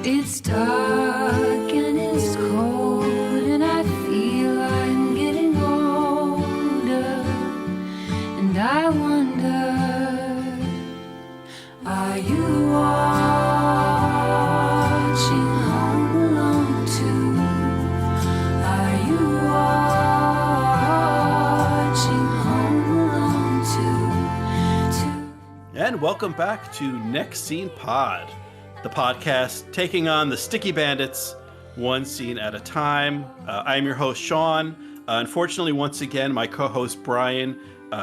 It's dark and it's cold and I feel I'm getting older. And I wonder, are you watching Home Alone 2? Are you watching Home Alone 2? And welcome back to Next Scene Pod, the podcast taking on the Sticky Bandits one scene at a time. I'm your host, Sean. Unfortunately, once again, my co-host, Brian,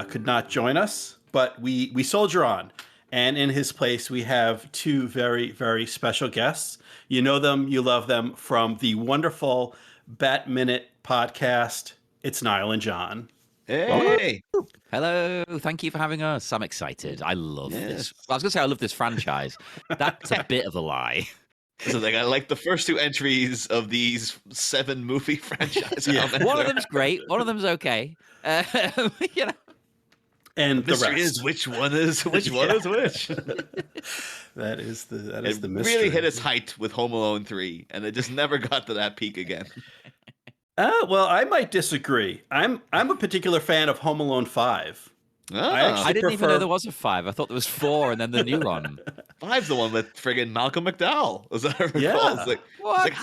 could not join us, but we soldier on. And in his place, we have two very, very special guests. You know them, you love them from the wonderful Bat Minute podcast. It's Niall and Jon. Hey! Hello, thank you for having us. I'm excited. I love this. I was going to say I love this franchise. That's a bit of a lie. So like, I like the first two entries of these 7 movie franchises. Yeah. One of them's great. One of them's okay. You know. And the mystery rest. is which one is which. That is the It mystery. really hit its height with Home Alone 3, and it just never got to that peak again. Well, I might disagree. I'm a particular fan of Home Alone 5. I didn't even know there was a 5. I thought there was 4 and then the new one. 5's the one with friggin' Malcolm McDowell, as I recall. Yeah. It's like, What?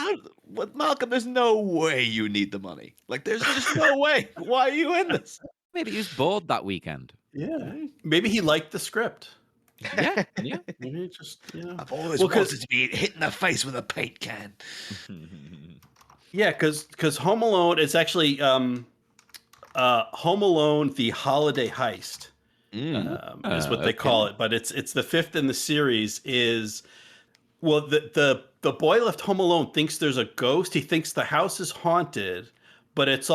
what, Malcolm? There's no way you need the money. Like, there's just no way. Why are you in this? Maybe he was bored that weekend. Yeah. Maybe he liked the script. Yeah. Maybe he just, I've always Well, 'cause- wanted to be hit in the face with a paint can. Yeah, because Home Alone is actually Home Alone: The Holiday Heist is what they call it, but it's the 5th in the series. The boy left home alone thinks there's a ghost. He thinks the house is haunted, but it's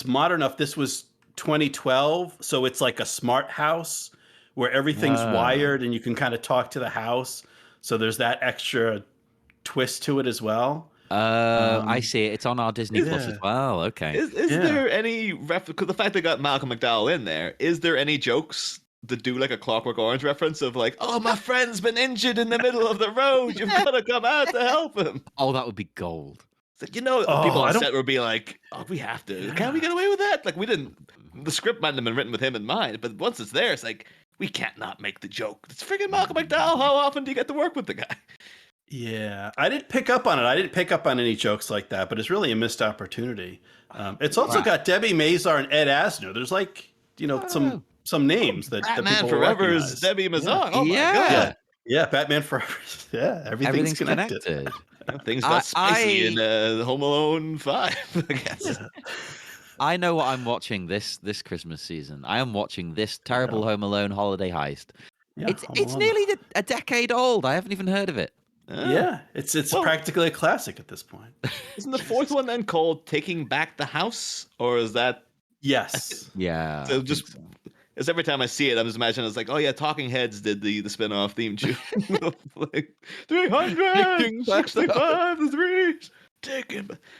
modern enough. This was 2012, so it's like a smart house where everything's wired and you can kind of talk to the house. So there's that extra twist to it as well. I see it. It's on our Disney Plus as well. Okay. Is there any because the fact they got Malcolm McDowell in there, is there any jokes that do like a Clockwork Orange reference of like, oh, my friend's been injured in the middle of the road, you've got to come out to help him? Oh, that would be gold. It's like, people on set would be like, oh, we have to. Can we get away with that? Like, we didn't. The script might have been written with him in mind, but once it's there, it's like, we can't not make the joke. It's freaking Malcolm McDowell. How often do you get to work with the guy? Yeah, I didn't pick up on it. I didn't pick up on any jokes like that, but it's really a missed opportunity. It's also got Debbie Mazar and Ed Asner. There's like, some names that Batman people Forever recognize. is Debbie Mazar. Yeah. Oh my God. Yeah, Batman Forever. Yeah, everything's connected. Things got spicy in Home Alone 5, I guess. Yeah. I know what I'm watching this Christmas season. I am watching this terrible Home Alone holiday heist. Yeah, It's nearly a decade old. I haven't even heard of it. Yeah, it's practically a classic at this point. Isn't the 4th one then called Taking Back the House? Or is that... Yes. So Yeah. it's every time I see it, I'm just imagining it's like, oh yeah, Talking Heads did the spin-off theme tune. Like 365 degrees.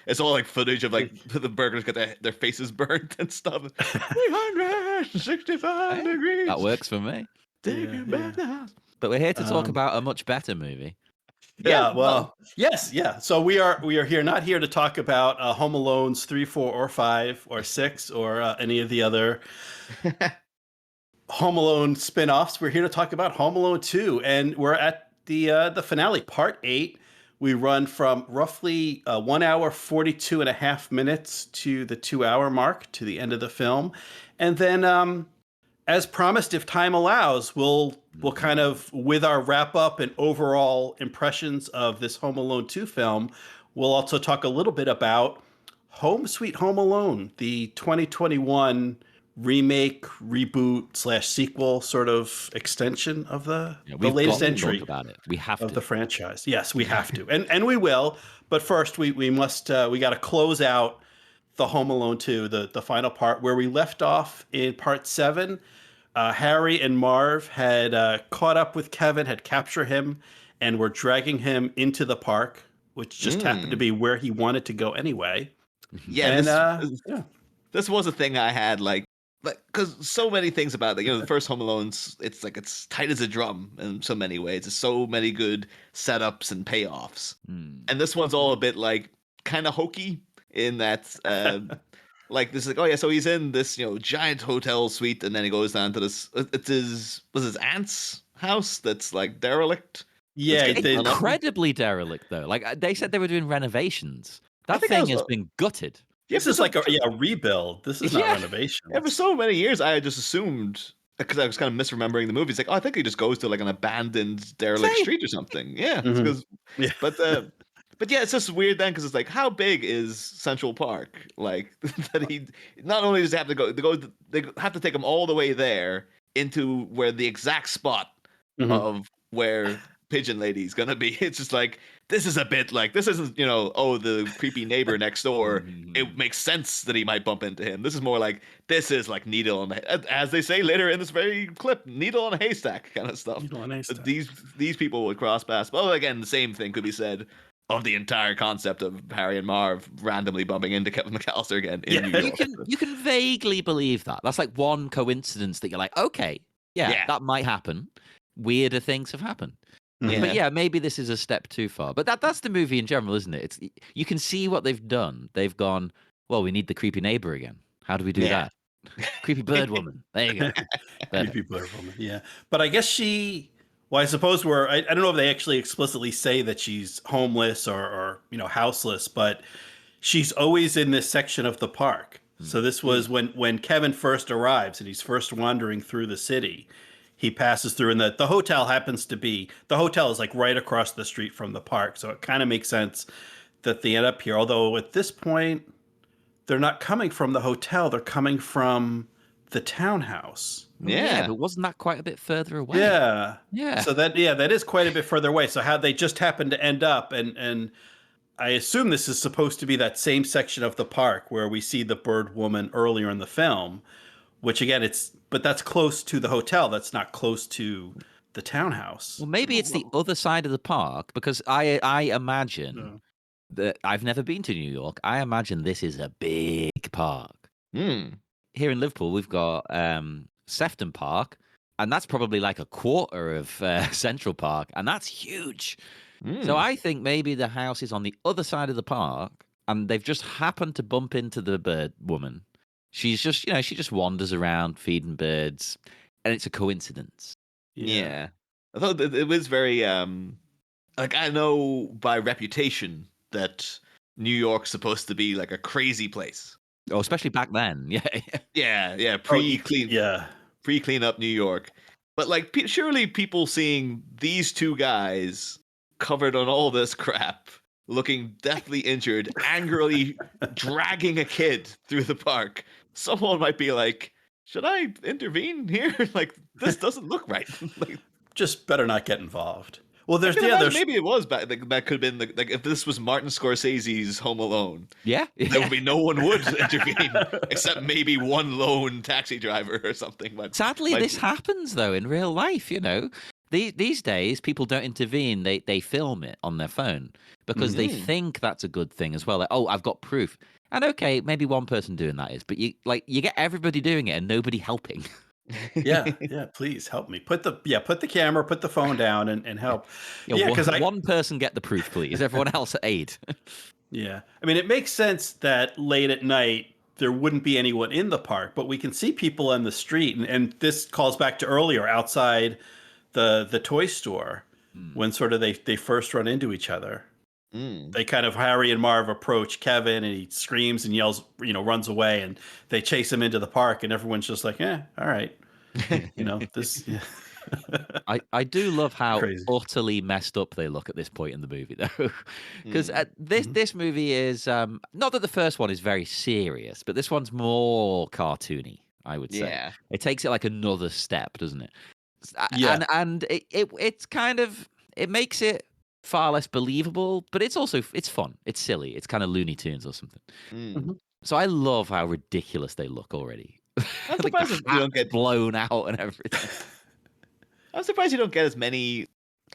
It's all like footage of like the burglars get their faces burnt and stuff. 365 degrees. That works for me. Taking back the house. But we're here to talk about a much better movie. Yeah, well, yes, yeah. So we are here, not here to talk about Home Alone's 3, 4, or 5, or 6, or any of the other Home Alone spin-offs. We're here to talk about Home Alone 2, and we're at the finale, Part 8. We run from roughly 1 hour, 42 and a half minutes to the 2-hour mark, to the end of the film. And then, as promised, if time allows, we'll kind of, with our wrap-up and overall impressions of this Home Alone 2 film, we'll also talk a little bit about Home Sweet Home Alone, the 2021 remake, reboot / sequel sort of extension of the latest entry about it. We have of to. the franchise. Yes, we have to, and we will. But first, we must we got to close out the Home Alone 2, the final part where we left off in Part 7. Harry and Marv had caught up with Kevin, had captured him, and were dragging him into the park, which just happened to be where he wanted to go anyway. Yeah, And, this was a thing I had like like, because so many things about it, the first Home Alone's, it's tight as a drum in so many ways. There's so many good setups and payoffs, and this one's all a bit like kind of hokey in that, like this is like, oh yeah, so he's in this giant hotel suite, and then he goes down to this. It's his aunt's house that's like derelict. Yeah, It's getting done up. Incredibly derelict, though. Like they said they were doing renovations. That think thing that was has been gutted. this is like a rebuild. This is not renovation. Yeah, for so many years, I had just assumed, because I was kind of misremembering the movie. It's like, oh, I think he just goes to like an abandoned derelict Same. street or something. Yeah, Mhm. because, Yeah. but yeah, it's just weird then because it's like, how big is Central Park? Like that he not only does he have to go, they have to take him all the way there into where the exact spot Mhm. of where Pigeon Lady's gonna be. It's just like, this is a bit like, this isn't the creepy neighbor next door. It makes sense that he might bump into him. This is more like, this is like needle on as they say later in this very clip, needle on a haystack kind of stuff. Needle on a haystack. These people would cross paths. Well, again, the same thing could be said of the entire concept of Harry and Marv randomly bumping into Kevin McCallister again in New York. You can vaguely believe that. That's like one coincidence that you're like, okay, yeah, that might happen. Weirder things have happened. Yeah. But yeah, maybe this is a step too far. But that's the movie in general, isn't it? It's you can see what they've done. They've gone, well, we need the creepy neighbor again. How do we do that? Creepy bird woman. There you go. Creepy bird woman. Yeah, but I guess well, I suppose I don't know if they actually explicitly say that she's homeless or houseless, but she's always in this section of the park. So this was when Kevin first arrives and he's first wandering through the city. He passes through, and the hotel is like right across the street from the park. So it kind of makes sense that they end up here. Although at this point, they're not coming from the hotel; they're coming from the townhouse. Yeah. But wasn't that quite a bit further away? Yeah. So that is quite a bit further away. So how they just happen to end up, and I assume this is supposed to be that same section of the park where we see the bird woman earlier in the film, which again, but that's close to the hotel. That's not close to the townhouse. Well, maybe it's the other side of the park, because I imagine that I've never been to New York. I imagine this is a big park. Here in Liverpool, we've got Sefton Park, and that's probably like a quarter of Central Park, and that's huge. So I think maybe the house is on the other side of the park, and they've just happened to bump into the bird woman. She's just, she just wanders around feeding birds, and it's a coincidence. Yeah. I thought it was very, like, I know by reputation that New York's supposed to be like a crazy place. Oh, especially back then. Yeah. Pre-clean up New York. But like, surely people seeing these two guys covered on all this crap, looking deathly injured, angrily dragging a kid through the park, someone might be like, should I intervene here? Like, this doesn't look right. Like, just better not get involved. Well, maybe it was back. That could have been like if this was Martin Scorsese's Home Alone. Yeah. There would be no one would intervene except maybe one lone taxi driver or something. Sadly, this happens though in real life. These days people don't intervene. They film it on their phone because they think that's a good thing as well. Like, oh, I've got proof. And okay, maybe one person doing that is, but you get everybody doing it and nobody helping. yeah, please help me. Put the camera, put the phone down and help. Because one person get the proof, please. Everyone else aid. Yeah. I mean, it makes sense that late at night there wouldn't be anyone in the park, but we can see people on the street, and this calls back to earlier outside the toy store when sort of they first run into each other. They kind of, Harry and Marv approach Kevin, and he screams and yells, runs away, and they chase him into the park, and everyone's just like, all right. This. Yeah. I do love how Crazy. utterly messed up they look at this point in the movie, though, because this movie is not that the first one is very serious, but this one's more cartoony, I would say. Yeah. It takes it like another step, doesn't it? Yeah. And it's kind of, it makes it far less believable, but it's fun. It's silly. It's kind of Looney Tunes or something. So I love how ridiculous they look already. I'm Like surprised the you don't hat get blown out and everything. I'm surprised you don't get as many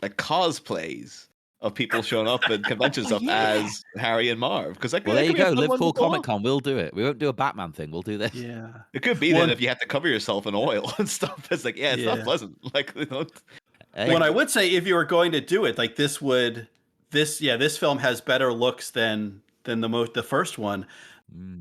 like cosplays of people showing up at convention stuff as Harry and Marv. Because Well, there you could be a go. fun one Liverpool to go Comic on. Con. We'll do it. We won't do a Batman thing. We'll do this. Yeah. It could be Well, that if you have to cover yourself in oil and stuff, it's like, it's not pleasant. Like, Hey. What I would say, if you were going to do it, like this film has better looks than the first one,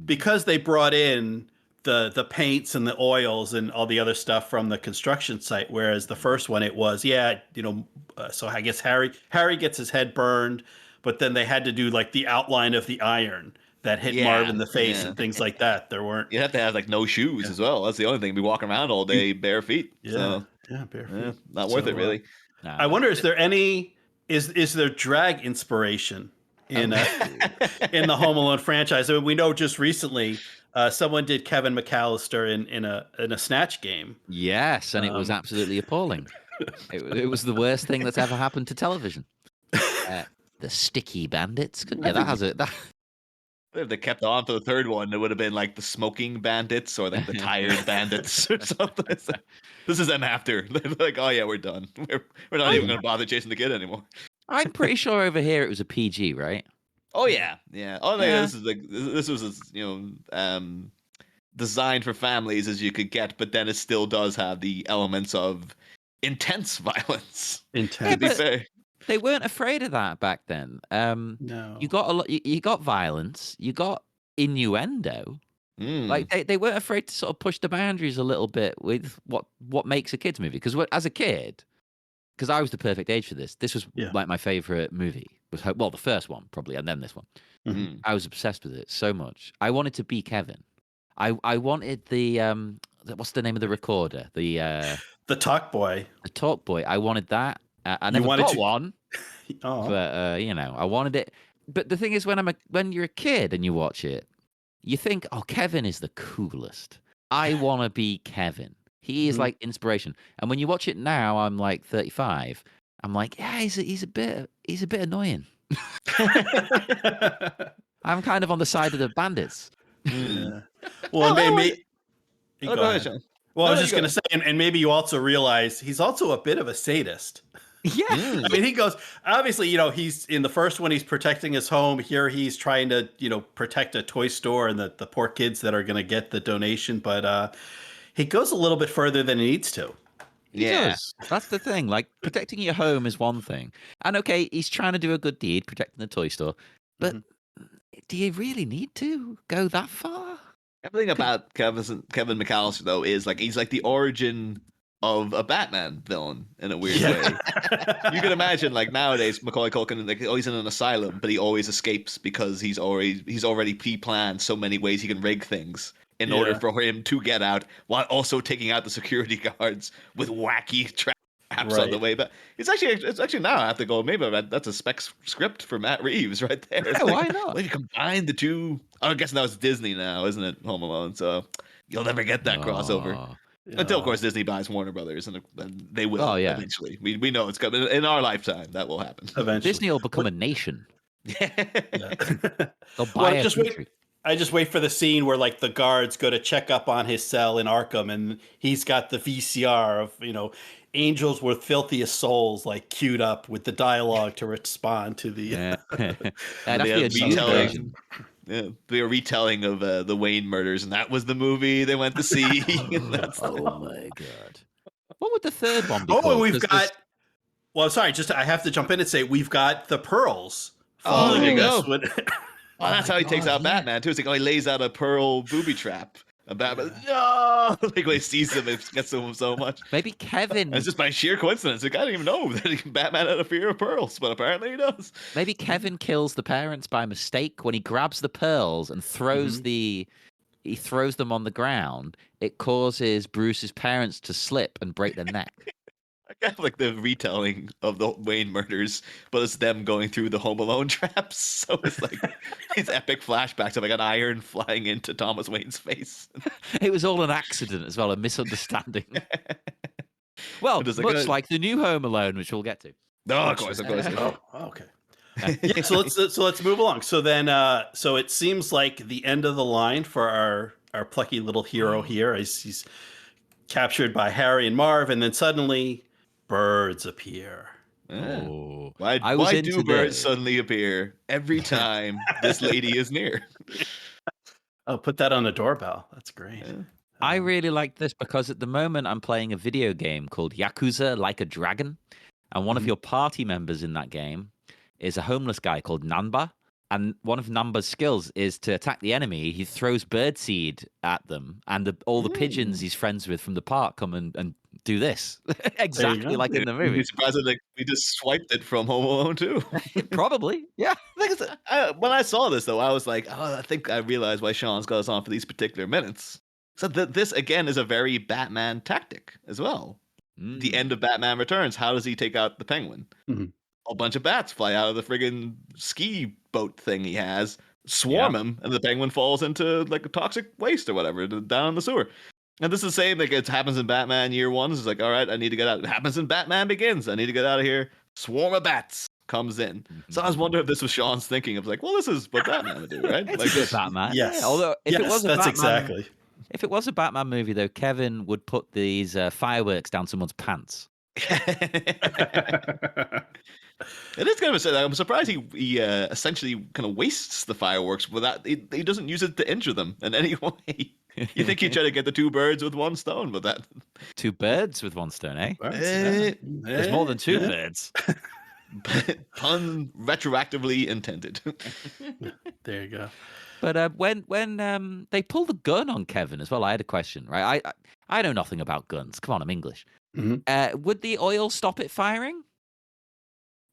because they brought in the paints and the oils and all the other stuff from the construction site, whereas the first one it was so I guess Harry gets his head burned, but then they had to do like the outline of the iron that hit Marv in the face and things like that. There weren't. You have to have like no shoes as well. That's the only thing. Be walking around all day bare feet. Yeah, So, bare feet. not worth it really. I wonder, is there any is there drag inspiration in in the Home Alone franchise? I mean, we know just recently someone did Kevin McCallister in a Snatch game. Yes, and it was absolutely appalling. It was the worst thing that's ever happened to television. The Sticky Bandits. That has it. If they kept on to the third one, it would have been like the Smoking Bandits or like the Tired Bandits or something. This is them after. They're like, oh yeah, we're done. We're not even going to bother chasing the kid anymore. I'm pretty sure over here it was a PG, right? Oh yeah. Oh yeah. This was as designed for families as you could get, but then it still does have the elements of intense violence. Intense. To be fair. They weren't afraid of that back then. No. You got a lot. You got violence. You got innuendo. Like they weren't afraid to sort of push the boundaries a little bit with what makes a kids movie. Because as a kid, because I was the perfect age for this. This was like my favorite movie. Well, the first one probably, and then this one. Mm-hmm. I was obsessed with it so much. I wanted to be Kevin. I wanted the what's the name of the recorder? The Talk Boy. The Talk Boy. I wanted that. I never got one. Oh. But I wanted it. But the thing is, when you're a kid and you watch it, you think, oh, Kevin is the coolest. I want to be Kevin. He is like inspiration. And when you watch it now, I'm like 35. I'm like, yeah, he's a bit annoying. I'm kind of on the side of the bandits. Yeah. Well, maybe. Go ahead, Sean. Well, I was just going to say, and maybe you also realize he's also a bit of a sadist. Yeah. I mean, he goes, obviously, he's in the first one, he's protecting his home. Here he's trying to, protect a toy store and the poor kids that are going to get the donation. But he goes a little bit further than he needs to. He does. That's the thing. Like, protecting your home is one thing. And okay, he's trying to do a good deed, protecting the toy store. But do you really need to go that far? Everything about Kevin McCallister, though, is like he's like the origin of a Batman villain in a weird way. You can imagine, like nowadays, Macaulay Culkin, like he's in an asylum, but he always escapes because he's already pre-planned so many ways he can rig things in order for him to get out, while also taking out the security guards with wacky traps on the way. But it's actually now I have to go. Maybe that's a spec script for Matt Reeves right there. Yeah, why not? Well, you combine the two. I guess now it's Disney now, isn't it? Home Alone, so you'll never get that crossover. Until, of course, Disney buys Warner Brothers, and they will eventually. We know it's coming in our lifetime. That will happen. Eventually, Disney will become a nation. They'll buy I just wait for the scene where like the guards go to check up on his cell in Arkham, and he's got the VCR of angels with filthiest souls like queued up with the dialogue to respond to the retelling. Yeah, a retelling of the Wayne murders, and that was the movie they went to see. Oh my god! What would the third one be? Oh, we've got. Well, sorry, I have to jump in and say we've got the pearls falling. There you go. That's how he takes out Batman too. It's like he lays out a pearl booby trap. And Batman, no! Like when he sees him, it gets to him so much. Maybe Kevin. And it's just by sheer coincidence. Like, I didn't even know that Batman had a fear of pearls, but apparently he does. Maybe Kevin kills the parents by mistake when he grabs the pearls and throws he throws them on the ground. It causes Bruce's parents to slip and break their neck. I got like the retelling of the Wayne murders, but it's them going through the Home Alone traps. So it's like these epic flashbacks of like an iron flying into Thomas Wayne's face. It was all an accident as well, a misunderstanding. Well, much like the new Home Alone, which we'll get to. No, of course. Oh, okay. Yeah, so let's move along. So then, so it seems like the end of the line for our plucky little hero here is he's captured by Harry and Marv, and then suddenly birds appear. Yeah. Oh, Why I was do into birds this. suddenly appear every time this lady is near? Oh, put that on the doorbell. That's great. Yeah. I really like this because at the moment I'm playing a video game called Yakuza Like a Dragon, and one of Mhm. your party members in that game is a homeless guy called Nanba. And one of Namba's skills is to attack the enemy. He throws birdseed at them, and all the pigeons he's friends with from the park come and do this exactly go. like in the You'd be movie. surprised that we just swiped it from Home Alone too. Probably, yeah. When I saw this though, I was like, oh, I think I realized why Sean's got us on for these particular minutes. So this again is a very Batman tactic as well. The end of Batman Returns. How does he take out the Penguin? Mhm. A bunch of bats fly out of the friggin' ski boat thing he has, swarm him, and the Penguin falls into like a toxic waste or whatever down in the sewer. And this is the same. Like it happens in Batman Year One. It's like, all right, I need to get out. It happens in Batman Begins. I need to get out of here. Swarm of bats comes in. So I was wondering if this was Sean's thinking of like, well, this is what Batman would do, right? It's Like a bit Batman. Yes. Yeah. Although if it was a that's Batman, exactly. if it was a Batman movie though, Kevin would put these fireworks down someone's pants. It is kind of a. I'm surprised he essentially kind of wastes the fireworks without. He doesn't use it to injure them in any way. You think he'd try to get the two birds with one stone, but that. Two birds with one stone, eh? Eh, There's more than two birds. Pun retroactively intended. There you go. But when they pull the gun on Kevin as well, I had a question, right? I know nothing about guns. Come on, I'm English. Would the oil stop it firing?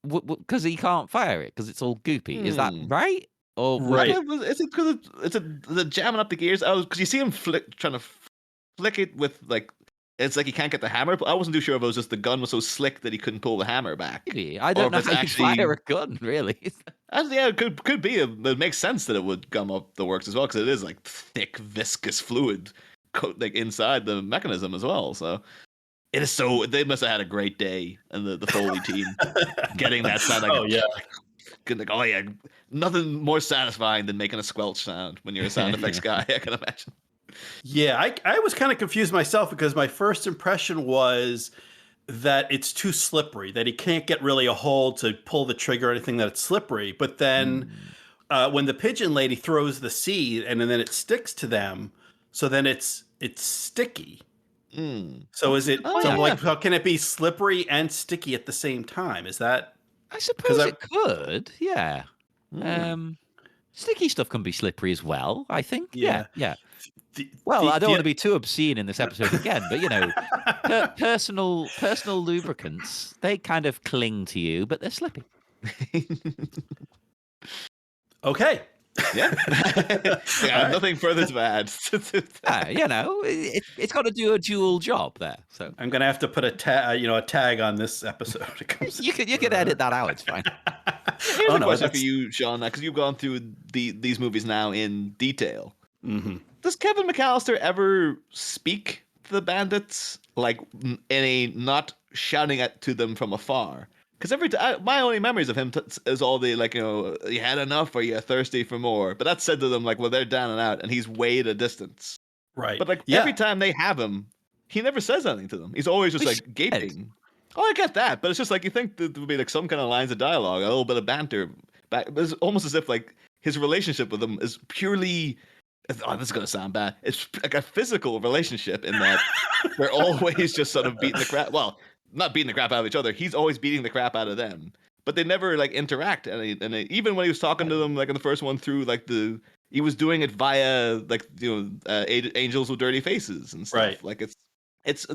Because he can't fire it because it's all goopy. Is that right? Or Right. Is it because it's jamming up the gears? Oh, because you see him trying to flick it with like. It's like he can't get the hammer. I wasn't too sure if it was just the gun was so slick that he couldn't pull the hammer back. Maybe. I don't know how you fire a gun, really. Yeah, it could be. It makes sense that it would gum up the works as well because it is like thick, viscous fluid, like inside the mechanism as well. So it is so. They must have had a great day, and the Foley team getting that sound. Like, Oh yeah. Like, oh yeah, nothing more satisfying than making a squelch sound when you're a sound effects guy. I can imagine. Yeah, I was kind of confused myself because my first impression was that it's too slippery, that he can't get really a hold to pull the trigger or anything, that it's slippery. But then when the pigeon lady throws the seed and then it sticks to them, so then it's sticky. So is it like how can it be slippery and sticky at the same time? Is that? I suppose it could, yeah. Sticky stuff can be slippery as well, I think. Yeah. Well, I don't want to be too obscene in this episode again, but you know, personal lubricants, they kind of cling to you, but they're slippy. Okay. Yeah. Nothing further to add. You know, it's got to do a dual job there. So I'm gonna have to put a tag on this episode. You could edit that out. It's fine. Here's a question for you, Sean, because you've gone through these movies now in detail. Does Kevin McCallister ever speak to the bandits like in a not shouting to them from afar? Because every time my only memories of him is all the like, you know, you had enough or you're thirsty for more. But that's said to them like, well, they're down and out, and he's way at a distance. Right. But like every time they have him, he never says anything to them. He's always just like gaping. Oh, I get that, but it's just like you think there would be like some kind of lines of dialogue, a little bit of banter. It's almost as if like his relationship with them is purely. Oh, this is gonna sound bad. It's like a physical relationship in that they're always just sort of beating the crap. Well, not beating the crap out of each other. He's always beating the crap out of them. But they never like interact. And even when he was talking to them, like in the first one, through like he was doing it via like angels with dirty faces and stuff. Right. Like it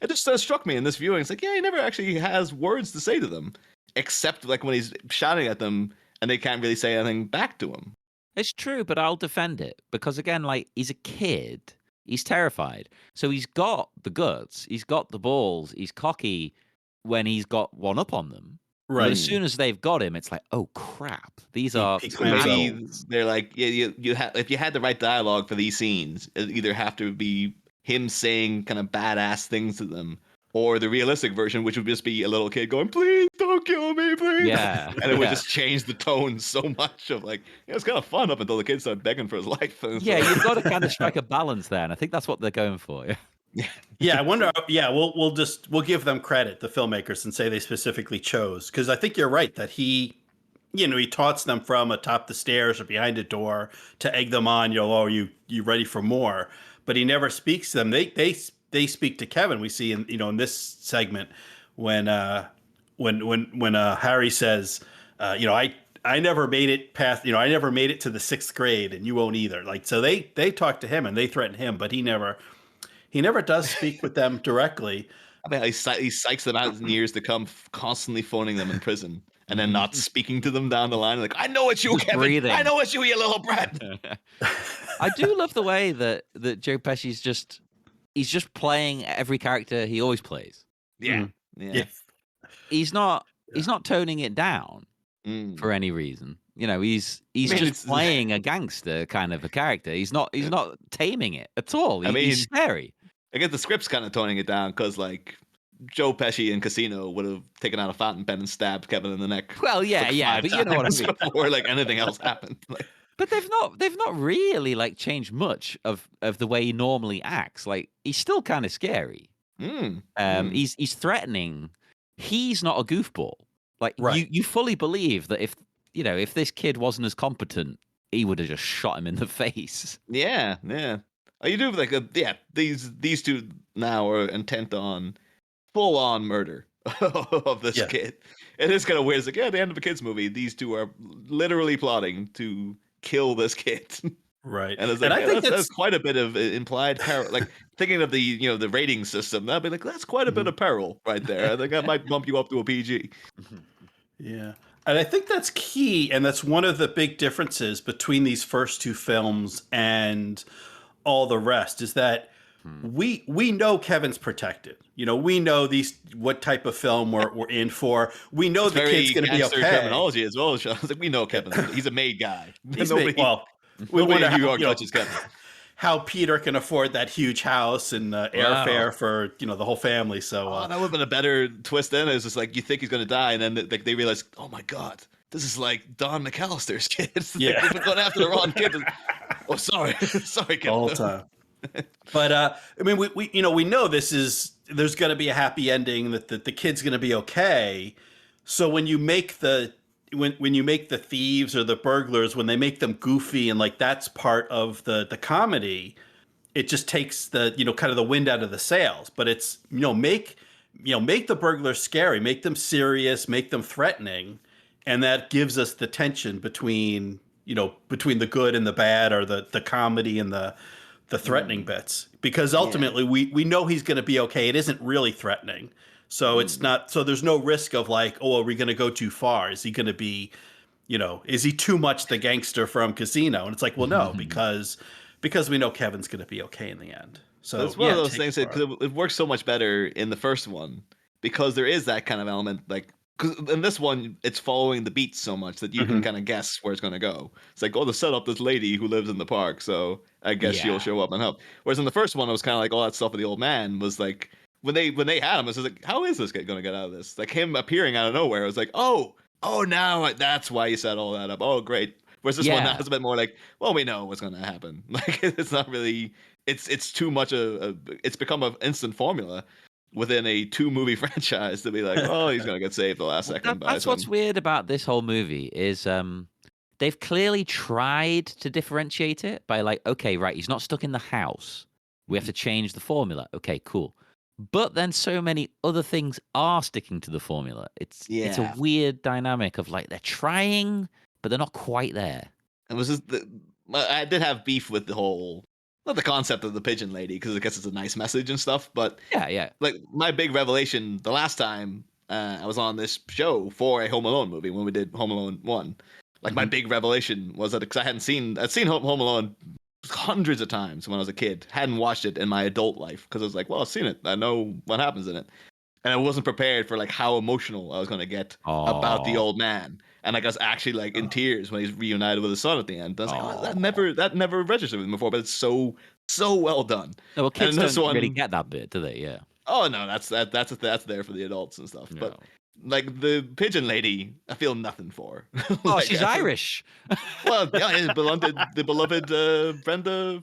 just struck me in this viewing. It's like, yeah, he never actually has words to say to them, except like when he's shouting at them and they can't really say anything back to him. It's true, but I'll defend it because again, like he's a kid, he's terrified, so he's got the guts, he's got the balls, he's cocky when he's got one up on them. Right. But as soon as they've got him, it's like, oh crap, these are maybe they're like, yeah, if you had the right dialogue for these scenes, it either have to be him saying kind of badass things to them, or the realistic version, which would just be a little kid going, please don't kill me, please. Yeah. And it would just change the tone so much of like, it's kind of fun up until the kid started begging for his life. Yeah, you've got to kind of strike a balance there. And I think that's what they're going for. Yeah. Yeah, I wonder. Yeah, we'll give them credit, the filmmakers, and say they specifically chose, because I think you're right that he taunts them from atop the stairs or behind a door to egg them on. Oh, you ready for more? But he never speaks to them. They speak to Kevin. We see in this segment when Harry says, I never made it past, I never made it to the 6th grade, and you won't either. Like, so they talk to him and they threaten him, but he never does speak with them directly. I mean, he psychs them out in years to come, constantly phoning them in prison, and then not speaking to them down the line. Like, I know it's you, Just Kevin. breathing. I know it's you, you little brat. I do love the way that Joe Pesci's he's just playing every character he always plays. Yeah. He's not toning it down for any reason. He's just playing a gangster kind of a character. He's not taming it at all. He's scary. I guess the script's kind of toning it down because, like, Joe Pesci in Casino would have taken out a fountain pen and stabbed Kevin in the neck. Well, yeah, but you know what I mean. Before like anything else happened. Like, but they've not really like changed much of the way he normally acts. Like, he's still kind of scary. He's threatening. He's not a goofball. Like, right. you fully believe that if this kid wasn't as competent, he would have just shot him in the face. Yeah. Oh, you do like these two now are intent on full on murder of this kid. It is kind of weird. It's like, at the end of a kid's movie, these two are literally plotting to kill this kid. Right. And it's like, I think that's quite a bit of implied peril. Like, thinking of the the rating system, that'd be like, that's quite a bit of peril right there. I think that might bump you up to a PG. Yeah. And I think that's key, and that's one of the big differences between these first two films and all the rest, is that we know Kevin's protected. We know what type of film we're in for. We know the kid's going to be okay. Terminology as well, Sean. Like, we know Kevin. He's a made guy. We wonder New York touches Kevin. How Peter can afford that huge house and airfare for the whole family. So that would have been a better twist. Then it's just like, you think he's going to die, and then they realize, oh my god, this is like Don McCallister's kids. Yeah, they've been going after the wrong kid. Oh, sorry, Kevin. All the time. But I mean, we know there's going to be a happy ending, that the kid's going to be okay. So when you make when you make the thieves or the burglars, when they make them goofy and like that's part of the comedy, it just takes the kind of the wind out of the sails. But it's make the burglars scary, make them serious, make them threatening, and that gives us the tension between the good and the bad, or the comedy and the threatening bits, because ultimately we know he's going to be okay. It isn't really threatening. So it's not, so there's no risk of like, oh, are we going to go too far? Is he going to be, is he too much the gangster from Casino? And it's like, well, no, because we know Kevin's going to be okay in the end. So it's one of those things that it works so much better in the first one, because there is that kind of element, like, because in this one, it's following the beats so much that you can kind of guess where it's going to go. It's like, oh, to set up this lady who lives in the park, so I guess she'll show up and help. Whereas in the first one, it was kind of like all that stuff with the old man was like, when they had him, it was like, how is this guy going to get out of this? Like, him appearing out of nowhere, it was like, oh, now that's why you set all that up. Oh, great. Whereas this one now is a bit more like, well, we know what's going to happen. Like, it's not really, it's too much it's become an instant formula within a 2-movie franchise to be like, oh, he's going to get saved the last second. That's what's weird about this whole movie is they've clearly tried to differentiate it by like, okay, right, he's not stuck in the house. We have to change the formula. Okay, cool. But then so many other things are sticking to the formula. It's a weird dynamic of like, they're trying, but they're not quite there. It was just I did have beef with the whole, not the concept of the pigeon lady, because I guess it's a nice message and stuff, but yeah. Like, my big revelation the last time I was on this show for a Home Alone movie, when we did Home Alone 1, like my big revelation was that, because I'd seen Home Alone hundreds of times when I was a kid, hadn't watched it in my adult life, because I was like, well, I've seen it, I know what happens in it, and I wasn't prepared for like how emotional I was going to get about the old man. And like, I was actually like in tears when he's reunited with his son at the end. I was like, oh, that never registered with me before, but it's so well done. No, well, kids don't really get that bit, do they? Yeah. Oh no, that's there for the adults and stuff. No. But like the pigeon lady, I feel nothing for. Like, she's Irish. Well, yeah, the beloved Brenda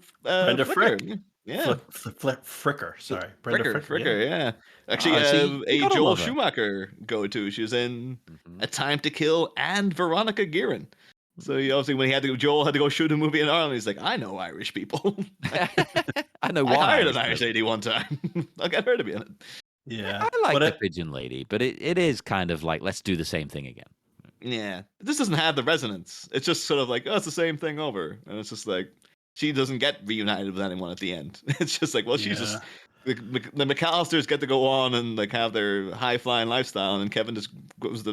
Frick. Yeah. Fricker. Sorry, Brenda Fricker. Fricker, yeah. Actually, Oh, so you a gotta Joel love her. Schumacher go-to. She was in Mhm. A Time to Kill and Veronica Guerin. So he obviously, when Joel had to go shoot a movie in Ireland, he's like, I know Irish people. I know I one hired Irish an Irish person. lady one time. I'll get her to be in it. Yeah, I like but the pigeon lady, but it is kind of like, let's do the same thing again. Yeah, this doesn't have the resonance. It's just sort of like, oh, it's the same thing over, and it's just like she doesn't get reunited with anyone at the end. It's just like, well, she's yeah. just the McCallisters get to go on and like have their high flying lifestyle, and Kevin just goes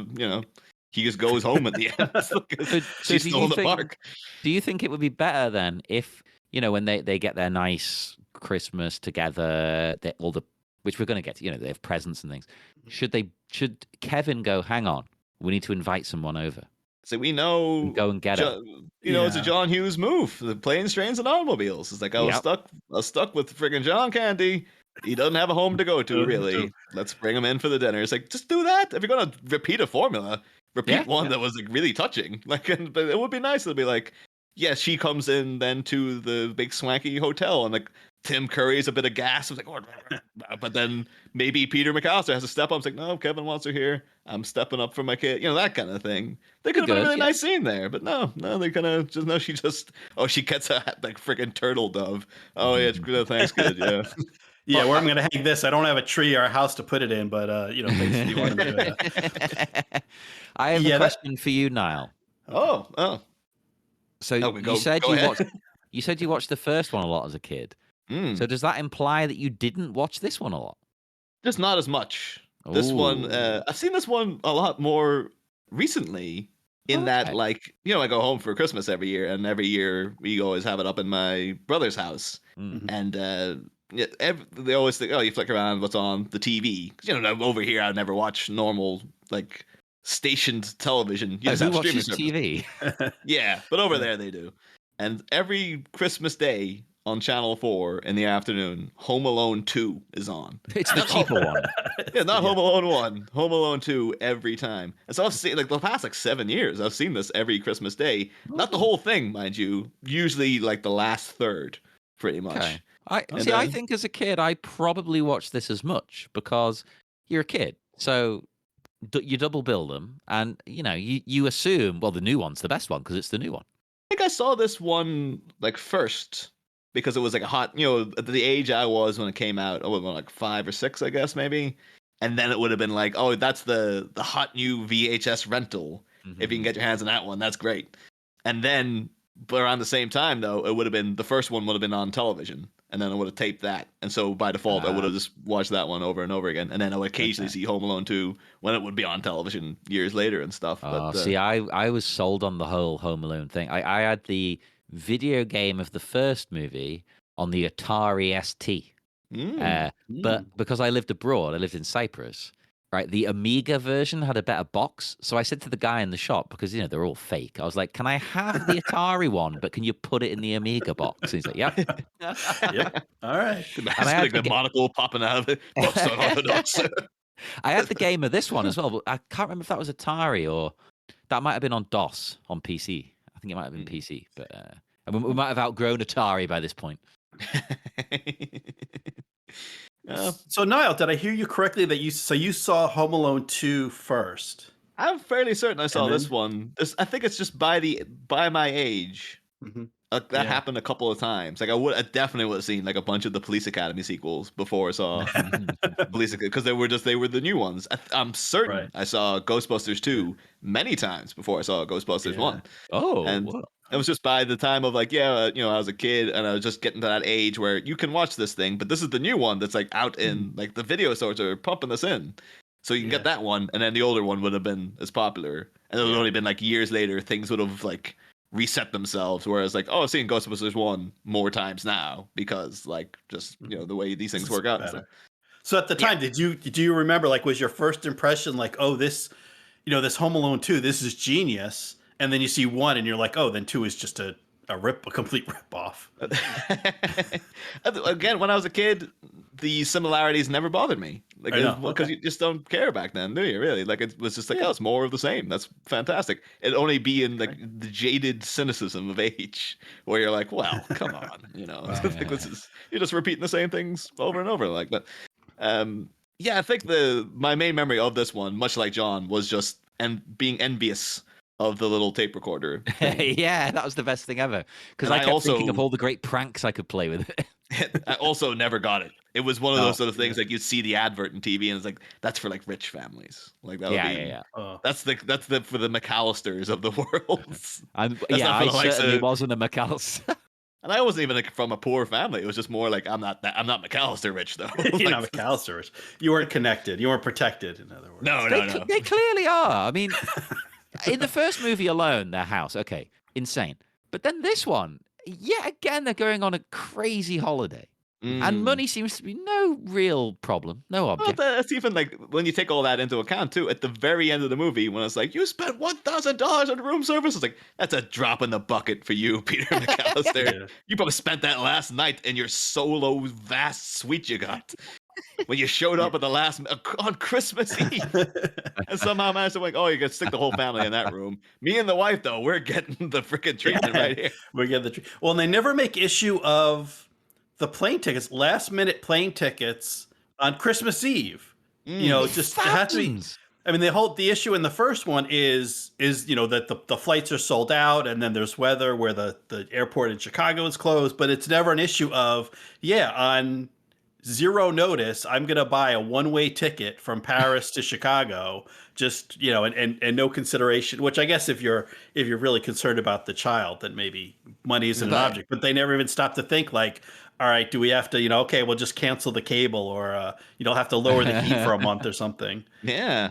he just goes home at the end because So she's do still you in the think park. do you think it would be better then if, when they get their nice Christmas together, all the which we're going to get to, they have presents and things. Should Kevin go, hang on, we need to invite someone over So we and know, go and get her? It's a Yeah. John Hughes move. The planes, trains, and automobiles. It's like I Yep. was stuck with friggin' John Candy. He doesn't have a home to go to, really. Let's bring him in for the dinner. It's like, just do that. If you're gonna repeat a formula, repeat Yeah. one that was like really touching. Like, but it would be nice to be like, yeah, she comes in then to the big swanky hotel, and like Tim Curry's a bit of gas. I was like, oh, but then maybe Peter McCallister has to step up. It's like, no, Kevin wants her here. I'm stepping up for my kid. That kind of thing. They could have been a Good, really yeah. nice scene there, but no, they kind of just she gets a like freaking turtle dove. Oh yeah, it's good. Thanks, kid. Yeah. Yeah, where I'm going to hang this. I don't have a tree or a house to put it in, but thanks if you want to do it. I have a question for you, Niall. Oh. So Okay, you said go ahead. you said you watched the first one a lot as a kid. So does that imply that you didn't watch this one a lot? Just not as much. This one, Ooh. I've seen this one a lot more recently. In that, Okay. like, I go home for Christmas every year, and every year we always have it up in my brother's house. Mm. And they always think, oh, you flick around what's on the TV. 'Cause, over here, I never watch normal, like, stationed television. You just Who have streaming watches service. TV? Yeah, but over there they do. And every Christmas Day on Channel 4 in the afternoon, Home Alone 2 is on. It's the cheaper one. Yeah, not Home Alone 1, Home Alone 2 every time. And so I've seen, like, the past, 7 years, I've seen this every Christmas Day. Not the whole thing, mind you. Usually, like, the last third, pretty much. Okay. I And, think as a kid, I probably watched this as much because you're a kid. So you double bill them, and you assume, well, the new one's the best one because it's the new one. I think I saw this one, like, first because it was, like, a hot, at the age I was when it came out, like 5 or 6, I guess, maybe. And then it would have been like, oh, that's the hot new VHS rental. If you can get your hands on that one, that's great. And then, but around the same time, though, it would have been, the first one would have been on television. And then I would have taped that. And so by default, I would have just watched that one over and over again. And then I would occasionally see Home Alone 2 when it would be on television years later and stuff. Oh, But, see, I was sold on the whole Home Alone thing. I had the video game of the first movie on the Atari ST. But because I lived abroad, I lived in Cyprus, right? The Amiga version had a better box. So I said to the guy in the shop, because, they're all fake, I was like, can I have the Atari one, but can you put it in the Amiga box? And he's like, yep. Yep. All right. the And I had the monocle popping out of it. Most unorthodox. I had the game of this one as well, but I can't remember if that was Atari or that might have been on DOS on PC. I think it might have been PC, but and we might have outgrown Atari by this point. So Niall, did I hear you correctly that you saw Home Alone 2 first? I'm fairly certain I saw And this then- one. I think it's just by my age. Mm-hmm. That Yeah. happened a couple of times. Like I definitely would have seen like a bunch of the Police Academy sequels before I saw Police Academy, because they were the new ones. I'm certain Right. I saw Ghostbusters 2 many times before I saw Ghostbusters Yeah. 1. Oh, And whoa. it was just by the time of like, I was a kid and I was just getting to that age where you can watch this thing, but this is the new one that's like out in like the video stores are pumping this in. So you can get that one, and then the older one would have been as popular. And it would have only been like years later, things would have like reset themselves. Whereas like, I've seen Ghostbusters 1 more times now because like just, the way these things work out. Better. So at the time, do you remember, like, was your first impression like, oh, this, this Home Alone 2, this is genius, and then you see 1 and you're like, oh, then 2 is just a a complete rip off. Again, when I was a kid, the similarities never bothered me. Like, I know. because Okay. you just don't care back then, do you? Really? Like, it was just like, oh, it's more of the same. That's fantastic. It'd only be in like the jaded cynicism of age, where you're like, well, come on, like, this is you're just repeating the same things over and over. Like, but yeah, I think my main memory of this one, much like John, was just being envious of the little tape recorder thing. Yeah, that was the best thing ever. Because And I kept thinking of all the great pranks I could play with it. I also never got it. It was one of those sort of things like you'd see the advert in TV and it's like, that's for like rich families. Like that would be that's the for the McCallisters of the world. I certainly wasn't a McCallister. And I wasn't even like from a poor family. It was just more like I'm not McCallister rich though. You're not McCallister rich. You weren't connected. You weren't protected. In other words. No. They clearly are. I mean, in the first movie alone, their house, okay, insane. But then this one, yet again, they're going on a crazy holiday. And money seems to be no real problem, no object. Well, that's even like when you take all that into account too. At the very end of the movie, when it's like you spent $1,000 on room service, it's like that's a drop in the bucket for you, Peter McCallister. Yeah. You probably spent that last night in your solo vast suite you got when you showed up at the last on Christmas Eve, and somehow managed to like, oh, you can stick the whole family in that room. Me and the wife though, we're getting the freaking treatment right here. We're getting the treatment. Well, and they never make issue of the plane tickets, last minute plane tickets on Christmas Eve. Just it has to be. I mean, the issue in the first one is that the flights are sold out, and then there's weather where the airport in Chicago is closed. But it's never an issue of on zero notice, I'm gonna buy a one-way ticket from Paris to Chicago. Just and no consideration. Which I guess if you're really concerned about the child, then maybe money isn't an object. But they never even stop to think like, all right, do we have to, okay, we'll just cancel the cable or you'll have to lower the heat for a month or something. Yeah.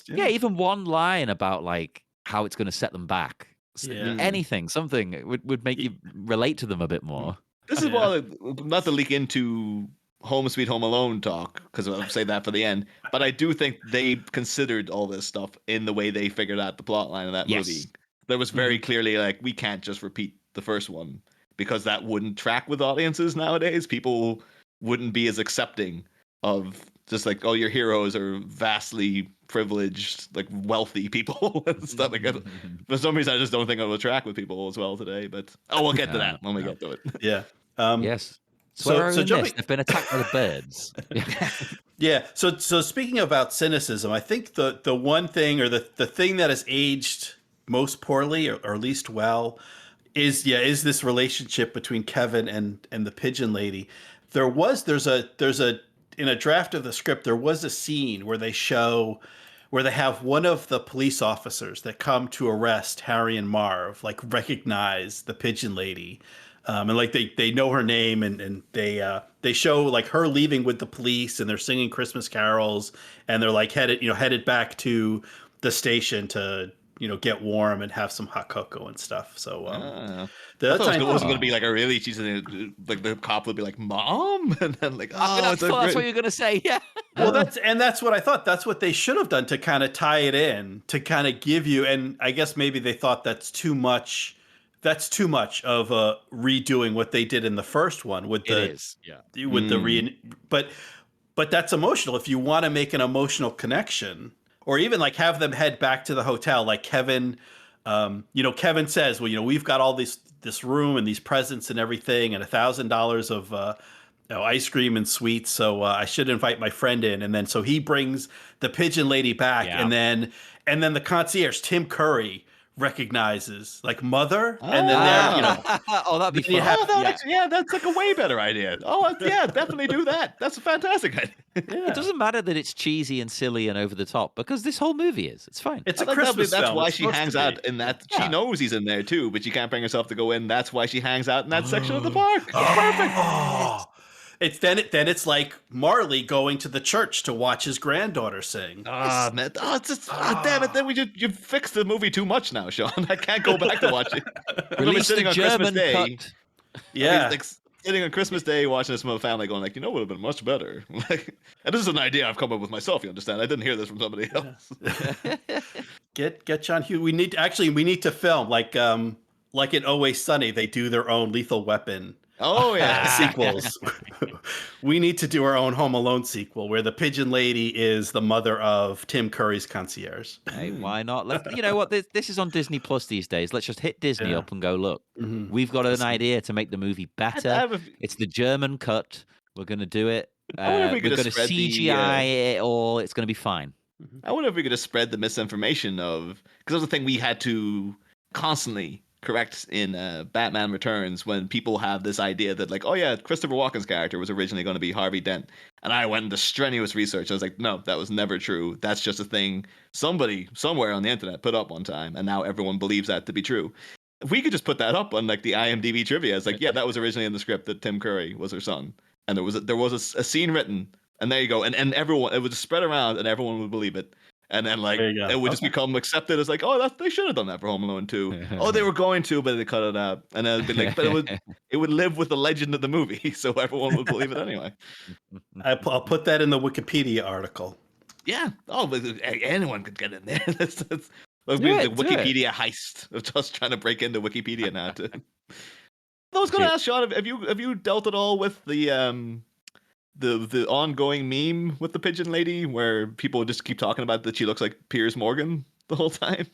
Even one line about like how it's going to set them back. Anything, something would make you relate to them a bit more. This is why, not to leak into Home Sweet Home Alone talk, because I'll say that for the end, but I do think they considered all this stuff in the way they figured out the plot line of that movie. There was very clearly like, we can't just repeat the first one, because that wouldn't track with audiences nowadays. People wouldn't be as accepting of just like, oh, your heroes are vastly privileged, like wealthy people and stuff like that. For some reason, I just don't think it will track with people as well today. But we'll get to that when we get to it. Yeah. Yes. So they've been attacked by the birds. Yeah. So speaking about cynicism, I think the one thing or the thing that has aged most poorly or least well is this relationship between Kevin and the pigeon lady. There's a in a draft of the script, there was a scene where they have one of the police officers that come to arrest Harry and Marv, like recognize the pigeon lady. And like they know her name and they show like her leaving with the police and they're singing Christmas carols and they're like headed back to the station to get warm and have some hot cocoa and stuff. So it wasn't going to be like a really cheesy, like the cop would be like, "Mom," and then like, that's what you're going to say, yeah. Well, that's what I thought. That's what they should have done to kind of tie it in, to kind of give you. And I guess maybe they thought that's too much. That's too much of redoing what they did in the first one with but that's emotional. If you want to make an emotional connection. Or even like have them head back to the hotel, like Kevin. Kevin says, "Well, we've got all this room and these presents and everything, and $1,000 of ice cream and sweets. So I should invite my friend in." And then so he brings the pigeon lady back, and then the concierge Tim Curry recognizes like mother, and then that'd be fun. That's like a way better idea. Definitely do that. That's a fantastic idea. It doesn't matter that it's cheesy and silly and over the top, because this whole movie is. It's fine. It's a Christmas film. That's why she hangs out in that. She knows he's in there too, but she can't bring herself to go in. That's why she hangs out in that section of the park. Perfect. It's like Marley going to the church to watch his granddaughter sing. Damn it! Then you fixed the movie too much now, Sean. I can't go back to watch it. Release the German cut. Yeah. Like sitting on Christmas Day watching this with my family, going like, would have been much better. Like, and this is an idea I've come up with myself. You understand? I didn't hear this from somebody else. Get John Hughes. We need to film like like in Always Sunny, they do their own Lethal Weapon Oh yeah. sequels. We need to do our own Home Alone sequel where the pigeon lady is the mother of Tim Curry's concierge. Hey, why not? You know what? This is on Disney Plus these days. Let's just hit Disney Yeah. up and go, look, Mhm. we've got an idea to make the movie better. It's the German cut. We're going to do it. I wonder if we We're could going to spread CGI it all. It's going to be fine. I wonder if we could have spread the misinformation of, because that was the thing we had to constantly correct in Batman Returns, when people have this idea that like, oh yeah, Christopher Walken's character was originally going to be Harvey Dent, and I went into strenuous research. I was like, no, that was never true. That's just a thing somebody somewhere on the internet put up one time, and now everyone believes that to be true. If we could just put that up on like the IMDb trivia, it's like, yeah, that was originally in the script that Tim Curry was her son, and there was a scene written, and there you go, and everyone, it would just spread around, and everyone would believe it. And then, like, it would just become accepted as like, oh, they should have done that for Home Alone 2. Oh, they were going to, but they cut it out. And then it'd be like, but it would live with the legend of the movie, so everyone would believe it anyway. I'll put that in the Wikipedia article. Yeah. Oh, but anyone could get in there. That's the it. Wikipedia heist of just trying to break into Wikipedia now. I was going to ask Sean, have you dealt at all with the ongoing meme with the pigeon lady, where people just keep talking about that she looks like Piers Morgan the whole time?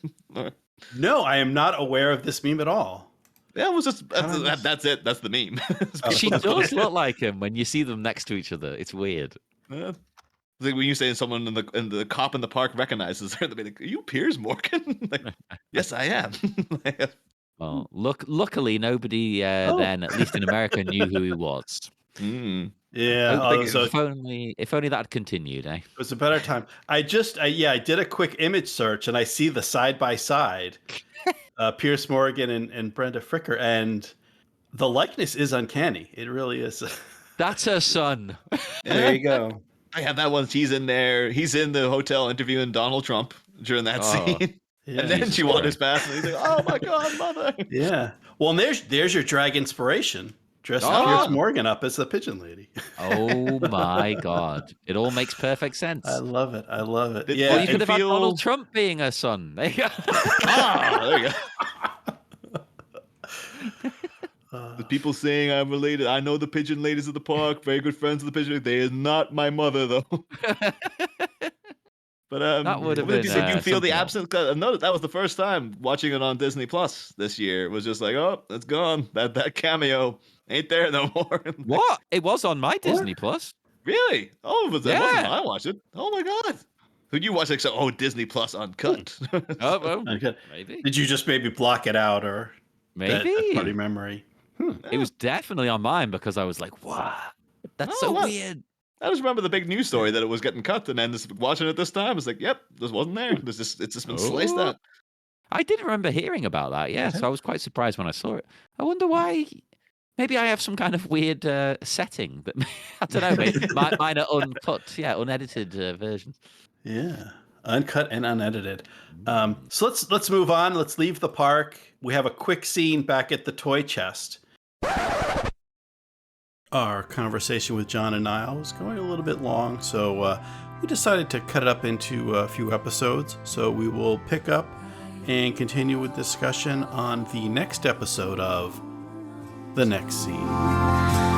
No, I am not aware of this meme at all. Yeah, it was just that's it. That's the meme. She does look like him when you see them next to each other. It's weird. Yeah. It's like when you say someone in the cop in the park recognizes her, they'll be like, "Are you Piers Morgan?" Like, yes, I am. Well, luckily nobody then, at least in America, knew who he was. Mm. Yeah, so if only that had continued, eh? it was a better time. I did a quick image search and I see the side by side, Piers Morgan and Brenda Fricker, and the likeness is uncanny. It really is. That's her son. There you go. I have that one. He's in there. He's in the hotel interviewing Donald Trump during that scene. Yeah, and then she wanders past and he's like, "Oh my God, mother!" Yeah. Well, and there's your drag inspiration. Dress Piers Morgan up as the pigeon lady. Oh my God! It all makes perfect sense. I love it. Yeah. Well, you could have had Donald Trump being her son. There you go. There you go. The people saying I'm related. I know the pigeon ladies of the park. Very good friends of the pigeon. They is not my mother though. But that would have been. Did you feel the absence? No, that was the first time watching it on Disney Plus this year. It was just like, oh, it's gone. That cameo ain't there no more. What? It was on my Disney Plus. Really? Oh, it wasn't. I watched it. Oh my God. Who'd you watch? Like, Disney Plus uncut. Oh, Okay. maybe. Did you just maybe block it out, or maybe that party memory? It was definitely on mine because I was like, "What? That's so weird." I just remember the big news story that it was getting cut, and then just watching it this time, it's like, "Yep, this wasn't there. It's just been sliced out." I did remember hearing about that. Yeah, so I was quite surprised when I saw it. I wonder why. Maybe I have some kind of weird setting, but I don't know. Maybe mine are uncut, unedited versions. Yeah, uncut and unedited. So let's move on. Let's leave the park. We have a quick scene back at the toy chest. Our conversation with Jon and Niall was going a little bit long, so we decided to cut it up into a few episodes. So we will pick up and continue with discussion on the next episode of The Next Scene.